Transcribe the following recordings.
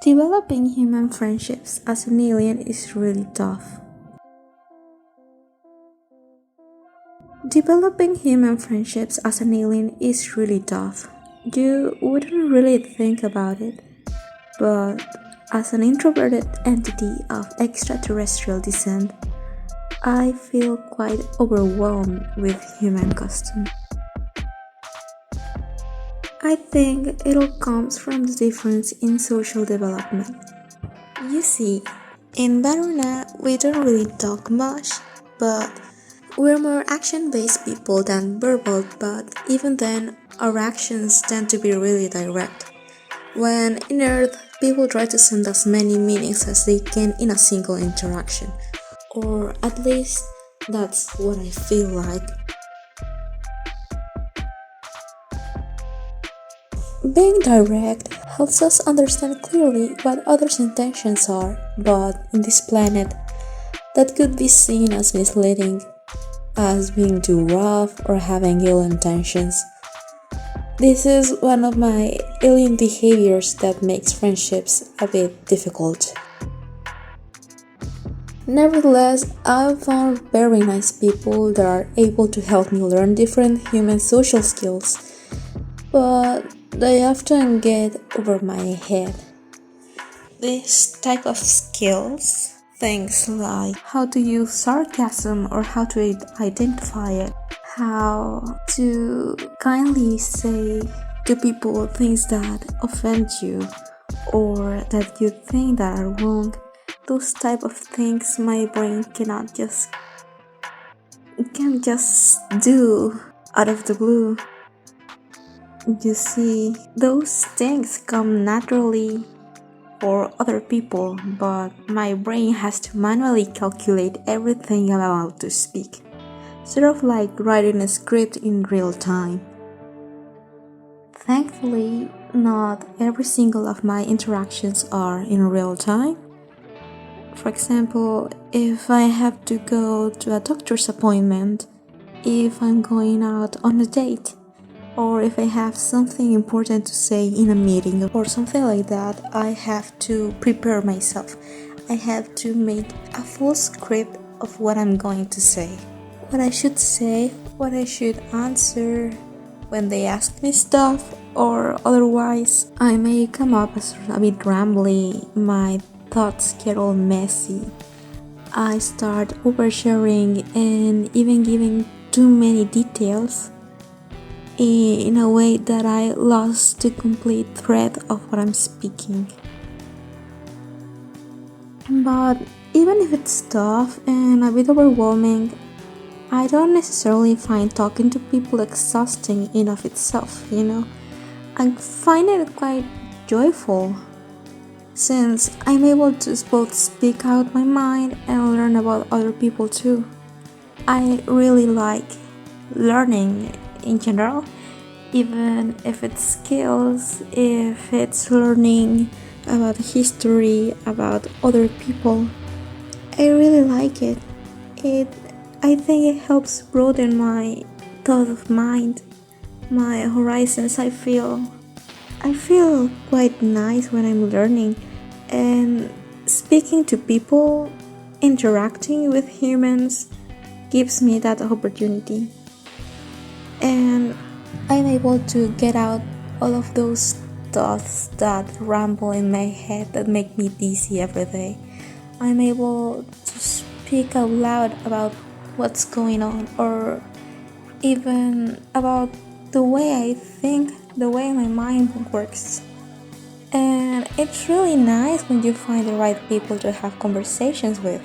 Developing human friendships as an alien is really tough. Developing human friendships as an alien is really tough. You wouldn't really think about it, but as an introverted entity of extraterrestrial descent, I feel quite overwhelmed with human custom. I think it all comes from the difference in social development. You see, in Baruna, we don't really talk much, but we're more action-based people than verbal, but even then, our actions tend to be really direct. When in Earth, people try to send as many meanings as they can in a single interaction. Or at least, that's what I feel like. Being direct helps us understand clearly what others' intentions are, but in this planet, that could be seen as misleading, as being too rough or having ill intentions. This is one of my alien behaviors that makes friendships a bit difficult. Nevertheless, I've found very nice people that are able to help me learn different human social skills, but they often get over my head. This type of skills, things like how to use sarcasm or how to identify it, how to kindly say to people things that offend you or that you think that are wrong, those type of things my brain can't just do out of the blue. You see, those things come naturally for other people, but my brain has to manually calculate everything I'm about to speak, sort of like writing a script in real time. Thankfully, not every single of my interactions are in real time. For example, if I have to go to a doctor's appointment, if I'm going out on a date, or if I have something important to say in a meeting or something like that, I have to prepare myself. I have to make a full script of what I'm going to say. What I should say, what I should answer when they ask me stuff, or otherwise I may come up as a bit rambly, my thoughts get all messy. I start oversharing and even giving too many details in a way that I lost the complete thread of what I'm speaking. But even if it's tough and a bit overwhelming, I don't necessarily find talking to people exhausting in of itself, I find it quite joyful, since I'm able to both speak out my mind and learn about other people too. I really like learning in general, even if it's skills, if it's learning about history, about other people. I really like it. I think it helps broaden my thought of mind, my horizons. I feel quite nice when I'm learning and speaking to people, interacting with humans gives me that opportunity. And I'm able to get out all of those thoughts that ramble in my head that make me dizzy every day. I'm able to speak out loud about what's going on, or even about the way I think, the way my mind works. And it's really nice when you find the right people to have conversations with,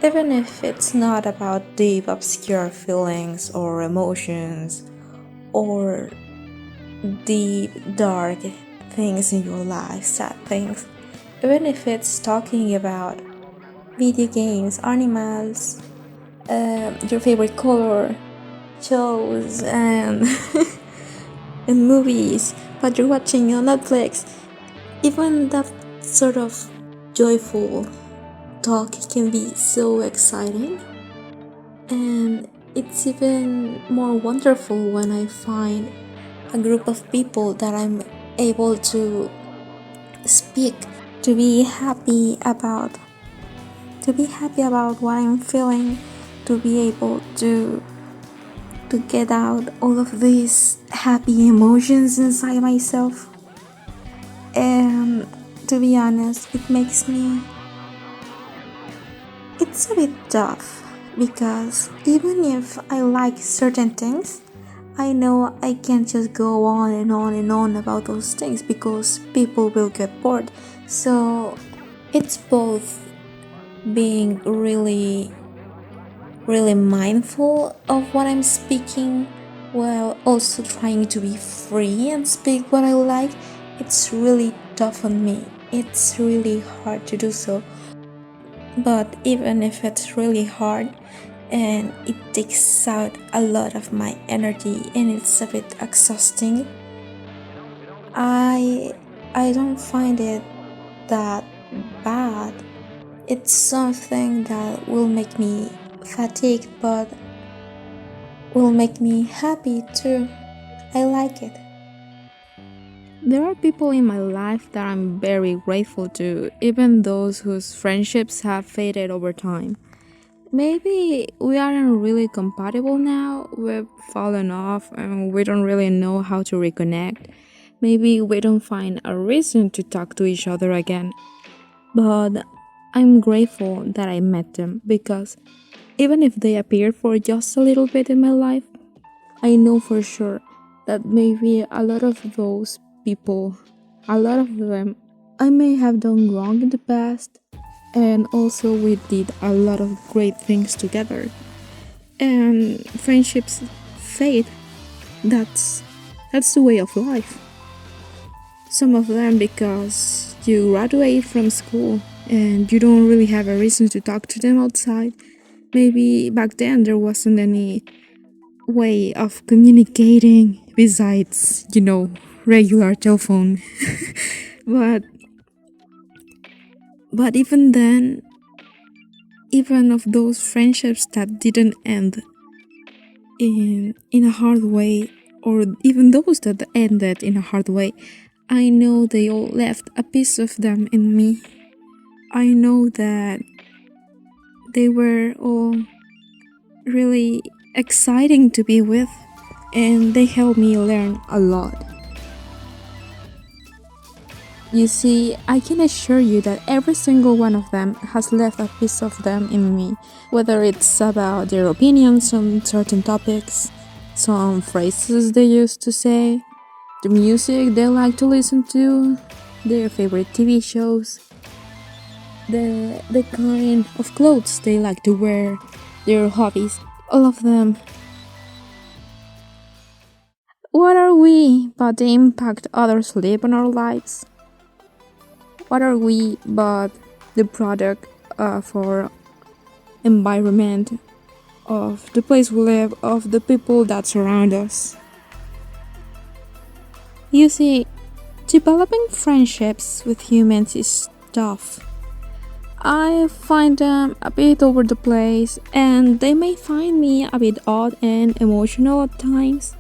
even if it's not about deep, obscure feelings or emotions or deep, dark things in your life, sad things. Even if it's talking about video games, animals, your favorite color, shows, and and movies that you're watching on Netflix. Even that sort of joyful talk can be so exciting, and it's even more wonderful when I find a group of people that I'm able to speak to be happy about what I'm feeling, to be able to get out all of these happy emotions inside myself. And to be honest, it's a bit tough because even if I like certain things, I know I can't just go on and on and on about those things because people will get bored. So it's both being really mindful of what I'm speaking while also trying to be free and speak what I like. It's really tough on me. It's really hard to do so. But even if it's really hard and it takes out a lot of my energy and it's a bit exhausting, I don't find it that bad. It's something that will make me fatigued but will make me happy too. I like it. There are people in my life that I'm very grateful to, even those whose friendships have faded over time. Maybe we aren't really compatible now, we've fallen off and we don't really know how to reconnect. Maybe we don't find a reason to talk to each other again. But I'm grateful that I met them because even if they appeared for just a little bit in my life, I know for sure that maybe a lot of those people, a lot of them, I may have done wrong in the past, and also we did a lot of great things together. And friendships fade. That's the way of life. Some of them because you graduate from school and you don't really have a reason to talk to them outside. Maybe back then there wasn't any way of communicating besides, regular telephone. but even then, even of those friendships that didn't end in a hard way, or even those that ended in a hard way, I know they all left a piece of them in me. I know that they were all really exciting to be with, and they helped me learn a lot. You see, I can assure you that every single one of them has left a piece of them in me, whether it's about their opinions on certain topics, some phrases they used to say, the music they like to listen to, their favorite TV shows, the kind of clothes they like to wear, their hobbies, all of them. What are we but the impact others leave on our lives? What are we but the product of our environment, of the place we live, of the people that surround us? You see, developing friendships with humans is tough. I find them a bit over the place, and they may find me a bit odd and emotional at times.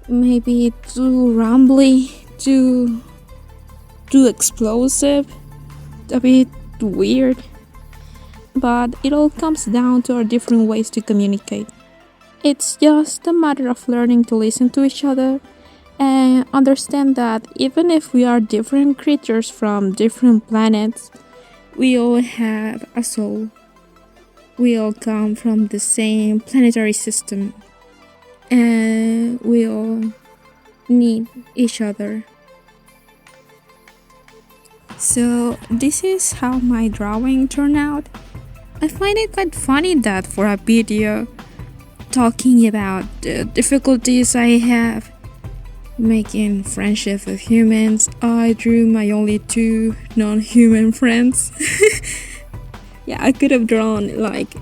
Maybe too rambly, too explosive, a bit weird. But it all comes down to our different ways to communicate. It's just a matter of learning to listen to each other and understand that even if we are different creatures from different planets, we all have a soul. We all come from the same planetary system, and we all need each other. So this is how my drawing turned out. I find it quite funny that for a video talking about the difficulties I have making friendship with humans, I drew my only 2 non-human friends. Yeah, I could have drawn like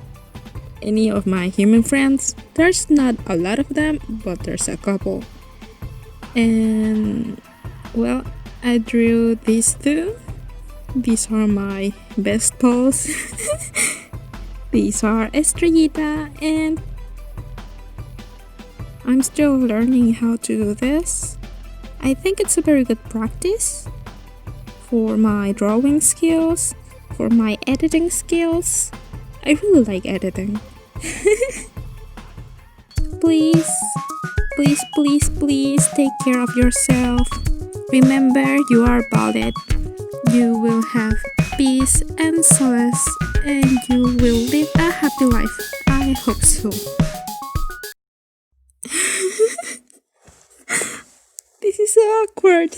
any of my human friends. There's not a lot of them, but there's a couple. And well, I drew these 2. These are my best pals. These are Estrellita, and I'm still learning how to do this. I think it's a very good practice for my drawing skills, for my editing skills. I really like editing. Please, please, please, please take care of yourself. Remember, you are valid. You will have peace and solace, and you will live a happy life. I hope so. This is so awkward.